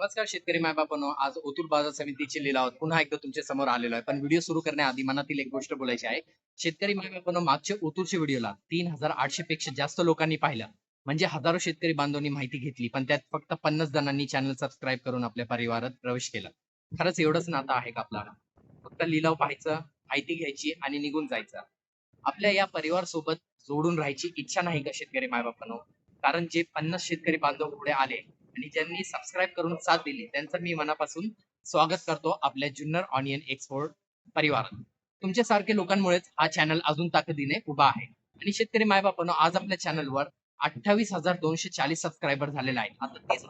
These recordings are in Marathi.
नमस्कार शेतकरी मायबापांनो, आज ओतूर बाजार समितीचे लिलाव पुन्हा एकदा तुमच्या समोर आलेलो आहे. पण व्हिडिओ सुरू करण्याआधी मनातील एक गोष्ट बोलायची आहे. शेतकरी मायबापांनो, मागच्या ओतूरच्या व्हिडिओला 3800 पेक्षा जास्त लोकांनी पाहिलं. म्हणजे हजारो शेतकरी बांधवांनी माहिती घेतली, पण त्यात फक्त 50 जणांनी चॅनल सबस्क्राईब करून आपल्या परिवारात प्रवेश केला. खरंच एवढंच नातं आहे का आपल्याला? फक्त लिलाव पाहायचं, माहिती घ्यायची आणि निघून जायचं. आपल्या या परिवार सोबत जोडून राहायची इच्छा नाही का शेतकरी मायबापांनो? कारण जे 50 शेतकरी बांधव पुढे आले आणि ज्यांनी सबस्क्राईब करून साथ दिली, त्यांचं मी मनापासून स्वागत करतो आपल्या जुन्नर ऑनियन एक्सपोर्ट परिवारात. तुमच्यासारखे लोकांमुळेच हा चॅनल अजून ताकदीने उभा आहे. आणि शेतकरी मायबापांनो, आज आपल्या चॅनलवर 28,240 सबस्क्रायबर झालेले आहेत. आता 30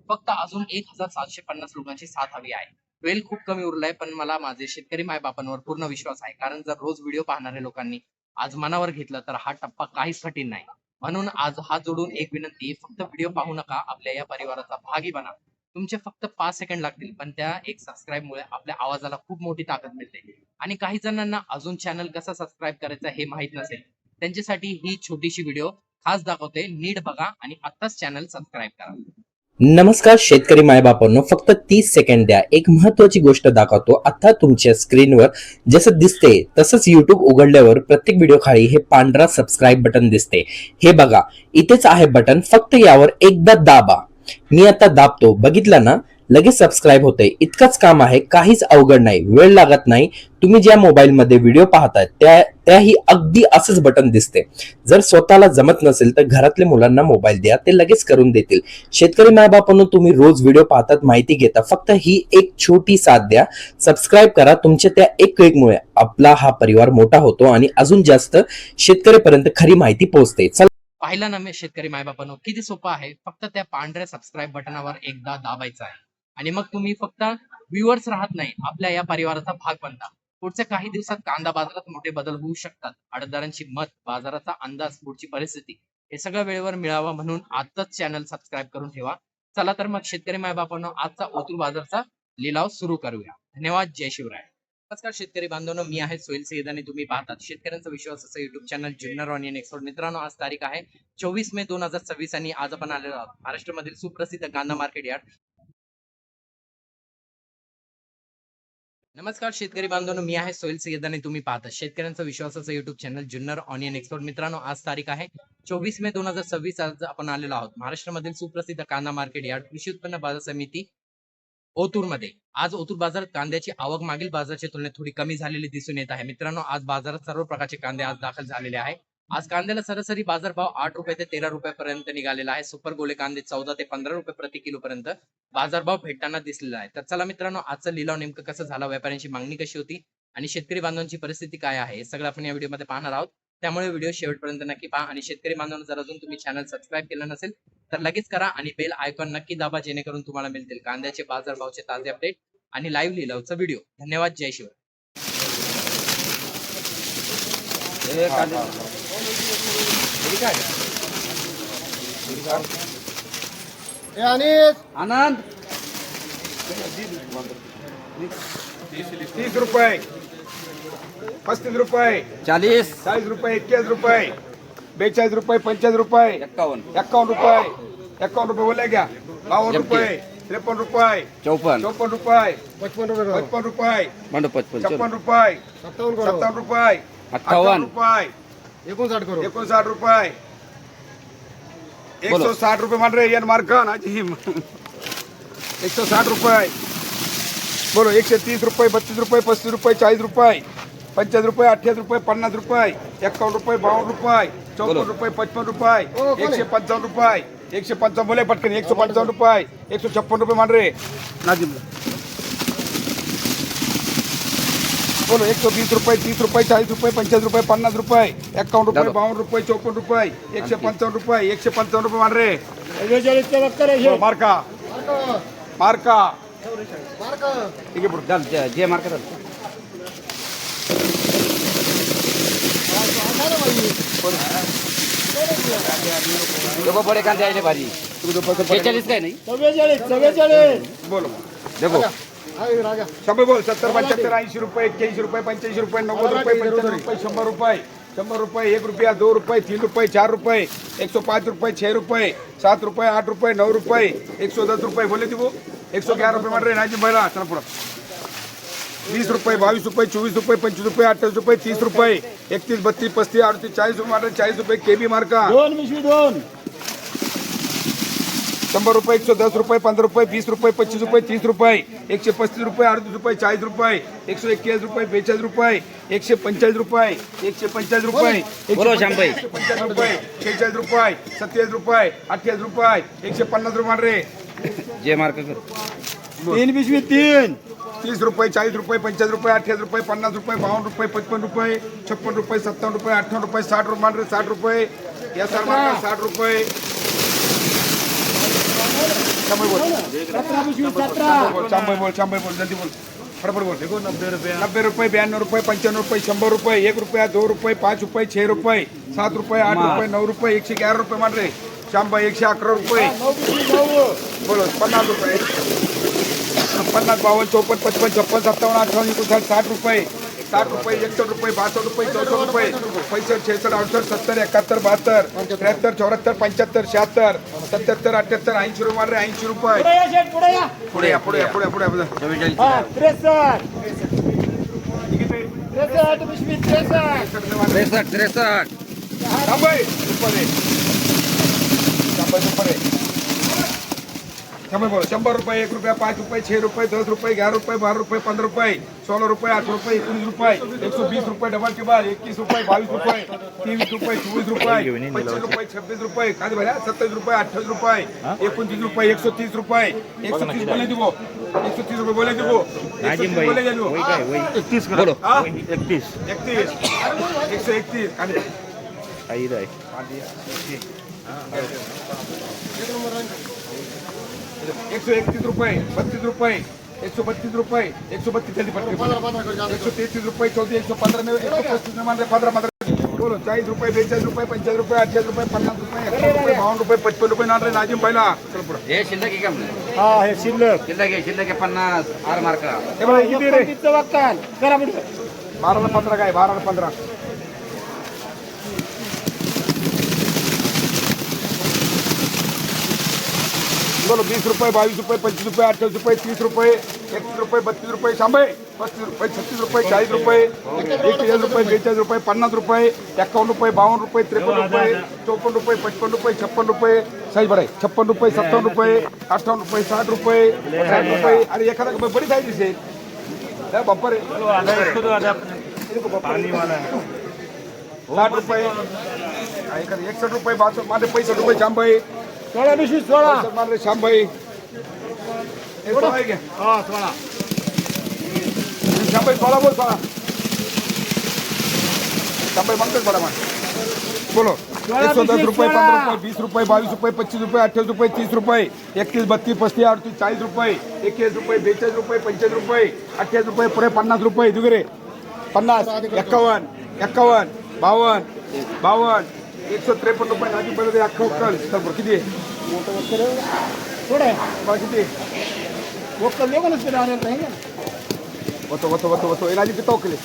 फक्त अजून 1,750 लोकांची साथ हवी आहे. वेळ खूप कमी उरलाय, पण मला माझे शेतकरी मायबापांवर पूर्ण विश्वास आहे. कारण जर रोज व्हिडिओ पाहणाऱ्या लोकांनी आज मनावर घेतलं तर हा टप्पा काहीच कठीण नाही. म्हणून आज हात जोडून एक विनंती, फक्त व्हिडिओ पाहू नका, आपल्या या परिवाराचा भागी बना. तुमचे फक्त 5 सेकंड लागतील, पण त्या एक सबस्क्राईब मुळे आपल्या आवाजाला खूप मोठी ताकद मिळते. आणि काही जणांना अजून चॅनल कसा सबस्क्राईब करायचा हे माहित नसेल, त्यांच्यासाठी ही छोटीशी व्हिडिओ खास दाखवते. नीट बघा आणि आत्ताच चॅनल सबस्क्राईब करा. नमस्कार शेतकरी मायबापांनो, फक्त 30 सेकंड द्या. एक महत्वाची गोष्ट दाखवतो. आता तुमच्या स्क्रीनवर जसं दिसते तसंच युट्यूब उघडल्यावर प्रत्येक व्हिडिओ खाली हे पांढरा सबस्क्राईब बटन दिसते. हे बघा, इथेच आहे बटन. फक्त यावर एकदा दाबा. मी आता दाबतो, बघितलं ना, लगेच सबस्क्राईब होते. इतकंच काम आहे, काहीच अवघड नाही, वेळ लागत नाही. तुम्ही ज्या मोबाईल मध्ये व्हिडिओ पाहताय त्याही अगदी असंच बटन दिसते. जर स्वतःला जमत नसेल तर घरातल्या मुलांना मोबाईल द्या, ते लगेच करून देतील. शेतकरी मायबापांनो, तुम्ही रोज व्हिडिओ पाहतात, माहिती घेता, फक्त ही एक छोटी साथ द्या. सबस्क्राईब करा. तुमच्या त्या एक क्लिकमुळे आपला हा परिवार मोठा होतो आणि अजून जास्त शेतकऱ्यापर्यंत खरी माहिती पोहोचते. पाहिलं ना मी शेतकरी मायबापांनो, किती सोपं आहे. फक्त त्या पांढऱ्या सबस्क्राईब बटनावर एकदा दाबायचं आहे आणि मग तुम्ही फक्त व्ह्युअर्स राहत नाही, आपल्या या परिवाराचा भाग बनता. पुढच्या काही दिवसात कांदा बाजारात मोठे बदल होऊ शकतात. आडतदारांची मत, बाजाराचा अंदाज, पुढची परिस्थिती हे सगळं वेळेवर मिळावं म्हणून आजच चॅनल सबस्क्राईब करून ठेवा. चला तर मग शेतकरी मायबापांनो, आजचा ओतूर बाजारचा लिलाव सुरू करूया. धन्यवाद. जय शिवराय. नमस्कार शेतकरी बांधवांनो, मी आहे सोहेल सय्यद आणि तुम्ही पाहतात शेतकऱ्यांचा विश्वासाचं YouTube channel Junnar onion export. मित्रांनो, आज तारीख आहे 24 मे 2026 आणि आज आपण आलेलो आहोत महाराष्ट्रामधील सुप्रसिद्ध कांदा मार्केट यार्ड. नमस्कार शेतकरी बांधवांनो, मी आहे सोहेल सय्यद आणि तुम्ही पाहता शेतकऱ्यांचा विश्वासाचं YouTube channel Junnar onion export. मित्रांनो, आज तारीख आहे 24 मे 2026. आज आपण आलेलो आहोत महाराष्ट्रामधील सुप्रसिद्ध कांदा मार्केट यार्ड कृषी उत्पन्न बाजार समिती ओतूर मध्ये. आज ओतूर बाजारात कांद्याची आवक मागील बाजाराच्या तुलनेत थोडी कमी झालेली दिसून येत आहे. मित्रांनो, आज बाजारात सर्व प्रकारचे कांदे आज दाखल झालेले आहे. आज कांद्याला सरासरी बाजारभाव 8 रुपये ते 13 रुपयापर्यंत निघालेला आहे. सुपर गोले कांदे 14 ते 15 रुपये प्रति किलो पर्यंत बाजारभाव भेटताना दिसलेला आहे. तर चला मित्रांनो, आजचा लिलाव नेमकं कसं झाला, व्यापाऱ्यांची मागणी कशी होती आणि शेतकरी बांधवांची परिस्थिती काय आहे, हे सगळं आपण या व्हिडिओमध्ये पाहणार आहोत. त्यामुळे व्हिडिओ शेवटपर्यंत नक्की पहा. आणि शेतकरी बांधवांनो, जर अजून तुम्ही चॅनल सबस्क्राईब केलं नसेल तर लगेच करा आणि बेल आयकॉन नक्की दाबा, जेणेकरून तुम्हाला मिळतील कांद्याचे बाजारभावाचे ताजे अपडेट आणि लाईव्ह लिलावचा व्हिडिओ. धन्यवाद. जय शिवराय. आनंद 30 रुपये, 35 रुपये, 40 40 रुपये, 41 रुपये, 42 रुपये, 45 रुपये, 51 रुपये, 51 रुपये बोले क्या, 52 रुपये, 53 रुपये, 54 रुपये, 55 रुपये, 56 रुपये, 57 रुपये, 58 रुपये, 59 रुपये, 160 रुपये मान रहे येन मार्कन अजीम 160 रुपये. बोलो 130 रुपये, 32 रुपये, 35 रुपये, 40 रुपये, 50 रुपये, 58 रुपये, 50 रुपये, 51 रुपये, 52 रुपये, 54 रुपये, 55 रुपये, 155 रुपये, 155 बोले पटकन 155 रुपये, 156 रुपये मान रहे नाजिम. बोलो 120 रुपये, 30 रुपये, 40 रुपये, 50 रुपये, 50 रुपये, 51 रुपये, 52 रुपये, 54 रुपये, 155 रुपये, 155 रुपये मान रहे. मार्का मार्का ठीक आहे, जे मार्केट देखो बड़े कांदे आए भाजी 46 काय नाही 44 बोलो देखो शंभर बोल 70 75 80 रुपये 81 रुपये 85 रुपये 90 रुपये 95 रुपये 100 रुपये 100 रुपये, 1 रुपया, 2 रुपये, 3 रुपये, 4 रुपये, 105 रुपये, 6 रुपये, 7 रुपये, 8 रुपये, 9 रुपये, 110 रुपये, बोले थे वो 111 रुपये मान रहे नाजिम भाईला. चला पुढं. 20 रुपये, 22 रुपये, 24 रुपये, 25 रुपये, 28 रुपये, 30 रुपये, 31, 32, 35, 38, 40 रुपये मान रहे. 40 रुपये केबी मार्का. 100 रुपये, 110 रुपये, 15 रुपये, 20 रुपये, 25 रुपये, 30 रुपये, 135 रुपये, 38 रुपये, 40 रुपये, 141 रुपये, 42 रुपये, 145 रुपये, 145 रुपये, 145 रुपये, 46 रुपये, 27 रुपये, 28 रुपये, 150 रुपये मान रहे. जे मार्क कर 30 रुपये, 40 रुपये, 50 रुपये, 28 रुपये, 50 रुपये, 52 रुपये, 55 रुपये, 56 रुपये, 57 रुपये, 58 रुपये, 60 रुपये मान रहे. 60 रुपये या सर मार्का 60 रुपये. शांबई बोल जल्दी बोल फटाफट बोल. 90 रुपये, 92 रुपये, 95 रुपये, 100 रुपये, 1 रुपया, 2 रुपये, 5 रुपये, 6 रुपये, 7 रुपये, 8 रुपये, 9 रुपये, 111 रुपये मान रहे. शांबई 111 रुपये बोलो. 50 रुपये, 50, 52, 54, 55, 56, 57, 58, 59, 60 रुपये, 60 रुपये, 61 रुपये, 62 रुपये, 64 रुपये, 65, 66, 68, 70, 71, 72, 73, 74, 75, 76, 77, 78, 80 रुपये मान रहे. 80 रुपये पुढे या पुढे या पुढे पुढे पुढे. 63. शांबई रुपये. शांबई बोलो. 100 रुपये, 1 रुपया, 5 रुपये, 6 रुपये, 10 रुपये, 11 रुपये, 12 रुपये, 15 रुपये, 16 रुपये, 8 रुपये, 19 रुपये, 120 रुपये डबल के बाद 21 रुपये, 22 रुपये, 23 रुपये, 24 रुपये, 25 रुपये, 26 रुपये, खाली भैया 27 रुपये, 28 रुपये, 29 रुपये, 130 रुपये, 130 बोले दो 130 रुपये बोले दो 130 बोले दो 31 बोलो. 31 131 खाली 131 रुपये, 32 रुपये, 132 रुपये, 132 जल्दी पटके 133 रुपये, 14, 115 में 135 मान रहे. 15 बोलो. 40 रुपये, 42 रुपये, 45 रुपये, 28 रुपये, 50 रुपये, 51 रुपये, 52 रुपये, 55 रुपये मान रहे. नाजिम भाईला चल पुढे. हे शिल्लक आहे का आपलं? हे शिल्लक शिल्लक आहे 50 आर मार्क. हे बघा किती रे. करा पुढे. 12 15 काय 12 15. बोलो. 20 रुपये, 22 रुपये, 25 रुपये, 28 रुपये, 30 रुपये, 31 रुपये, 32 रुपये, शांबई 35 रुपये, 36 रुपये, 40 रुपये, 41 रुपये, 42 रुपये, 50 रुपये, 51 रुपये, 52 रुपये, 53 रुपये, 54 रुपये, 55 रुपये, 56 रुपये, साईज बरं आहे. 56 रुपये, 57 रुपये, 58 रुपये, 60 रुपये, 60 रुपये. अरे एखादा बरी साईज दिसेल बंपर आहे. 60 रुपये, 61 रुपये, 62 माझे 65 रुपये. शांबई 16 मान रहे. शांबई शांबई 16 बोल 16. शांबई मागतोच बडा मान. बोलो. 110 रुपये, 15 रुपये, 20 रुपये, 22 रुपये, 25 रुपये, 28 रुपये, 30 रुपये, 31, 32, 35, 38, 40 रुपये, 21 रुपये, 42 रुपये, 25 रुपये, 28 रुपये, पुरे 50 रुपये. दुगरे 50, 51, 51, 52, 52, 153 रुपये. नाजी पहिले अख्खा उकल किती आहे थोडे किती वक्कल लोक नसते राहणार नाही का होतो इलाजी किती उकले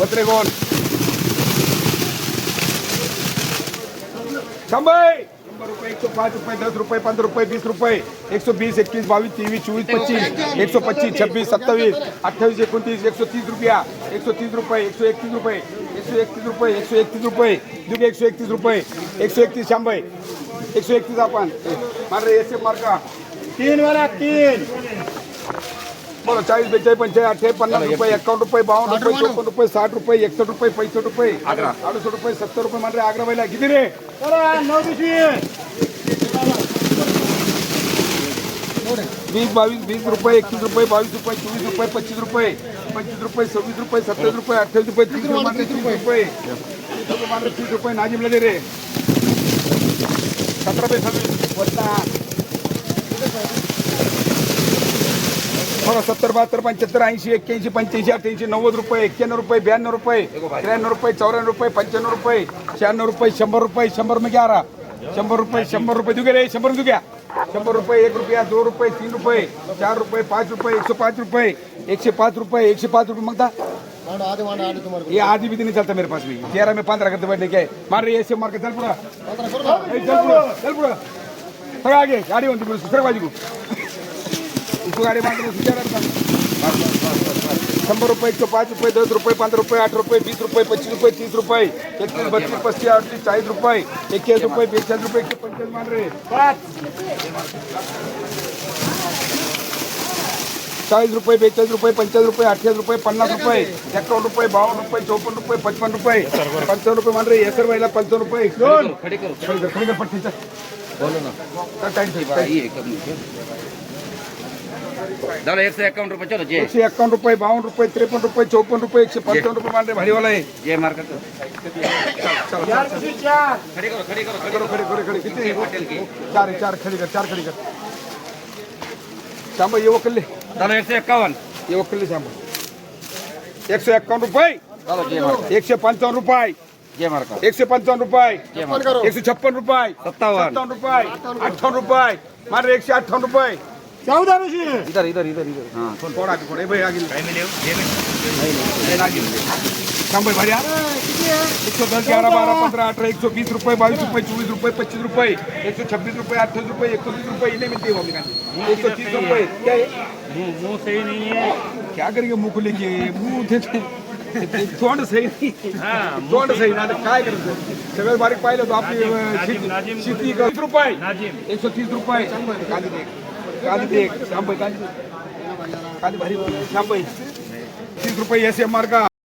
वत्रे गोल. शांबई 100 रुपये, 105 रुपये, 10 रुपये, 15 रुपये, 20 रुपये, 120, 21, 22, 23, 24, 25, 125, 26, 27, 28, 29, 130 रुपया, 130 रुपये, 131 रुपये, 131 रुपये, 131 रुपये, दुगे 131 रुपये, 131. शांबई 131 आपण मान रे. एस मार्का 3 वाला 3 बोलो. 40, 42, 45, 58, 50 रुपये, 51 रुपये, 52 रुपये, 54 रुपये, 60 रुपये, 61 रुपये, 65 रुपये, 68 रुपये, 70 रुपये मान रे. आग्रा बाईला किती रे. 9 20, 22, 20 रुपये, 21 रुपये, 22 रुपये, 24 रुपये, 25 रुपये, 25 रुपये, 26 रुपये, 27 रुपये, 28 रुपये, 30 रुपये मान रे. 30 रुपये मान रे. 30 रुपये नाजिमला दे रे. 17 रुपये 70, 72, 75, 80, 81, 85, 88, 90 रुपये, 91 रुपये, 92 रुपये, 93 रुपये, 94 रुपये, 95 रुपये, 96 रुपये, 100 रुपये, 100 में 11, 100 रुपये, 100 रुपये दुगे रे. 100 दुग्या 100 रुपये, 1 रुपया, 2 रुपये, 3 रुपये, 4 रुपये, 5 रुपये, 105 रुपये, 105 रुपये, 105 रुपये मांगता। ये आधी भी नहीं चलता मेरे पास भी। 13 में 15 करते बैठने के मार रही है ऐसे मार के चल पूरा चल पूरा सर आगे गाड़ी होती है सर बाजू को उसको गाड़ी मार के 100 रुपये, 105 रुपये, 10 रुपये, 15 रुपये, 8 रुपये, 20 रुपये, 25 रुपये, 30 रुपये, 31, 32, 35, 38, 40 रुपये, 21 रुपये, 42 रुपये, 155 मान रहे 40 रुपये, 42 रुपये, 45 रुपये, 28 रुपये, 50 रुपये, 51 रुपये, 52 रुपये, 54 रुपये, 55 रुपये, 55 रुपये मान रहे सर भाईला 55 रुपये खड़ी करो पट्टीचा बोलो ना टाइम चलो 151 रुपये चलो जे 151 रुपये, 52 रुपये, 53 रुपये, 54 रुपये, 155 रुपये मान रहे भारी वाला है जे मार कर खड़ी करो खड़ी किती चार खडी कर शांबा ये वकल्ले चलो 151 ये वकल्ले शांबा 151 रुपये चलो जे मार 155 रुपये जे मार कर 155 रुपये जे मार 156 रुपये 57 रुपये 58 रुपये मान रहे 158 रुपये 14 बजे इधर हाँ थोड़ा आगे भाई आगे शांबा भारी 110 11 12 15 18 120 रुपये 22 रुपये 24 रुपये 25 रुपये 126 रुपये 28 रुपये 130 रुपये इन्हें मिलते हैं 130 रुपये क्या है मुंह सही नहीं है क्या करेंगे मुंह को लेके मुंह तोंड सही नाही तोंड सही ना काय करायचं सगळं बारीक पाहिलं तो आपली शेती 30 रुपये 130 रुपये कांदी शांबई कांदी भारी शांबई 30 रुपये एस एम मार्का